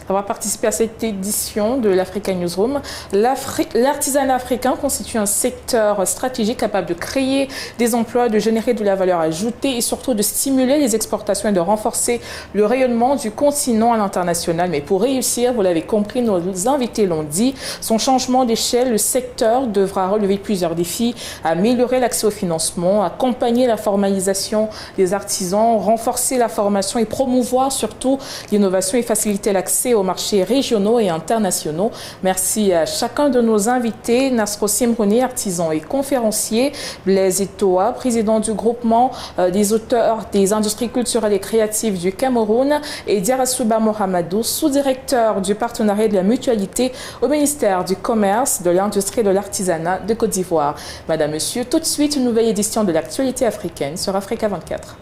d'avoir participé à cette édition de l'Africa Newsroom. L'artisanat africain constitue un secteur stratégique capable de créer des emplois, de générer de la valeur ajoutée et surtout de stimuler les exportations et de renforcer le rayonnement du continent à l'international. Mais pour réussir, vous l'avez compris, nos invités l'ont dit, son changement d'échelle, le secteur devra relever plusieurs défis, améliorer l'accès au financement, accompagner la formalisation des artisans, renforcer la formation et promouvoir surtout l'innovation et faciliter l'accès aux marchés régionaux et internationaux. Merci à chacun de nos invités, Nasro Sembronier, artisan et conférencier, Blaise Etoa, président du groupement des auteurs des industries culturelles et créatives du Cameroun, et Diarra Souba Mohamedou, sous-directeur du partenariat de la mutualité au ministère du Commerce, de l'Industrie et de l'Artisanat de Côte d'Ivoire. Madame, Monsieur, tout de suite, une nouvelle édition de l'actualité africaine sur Africa 24.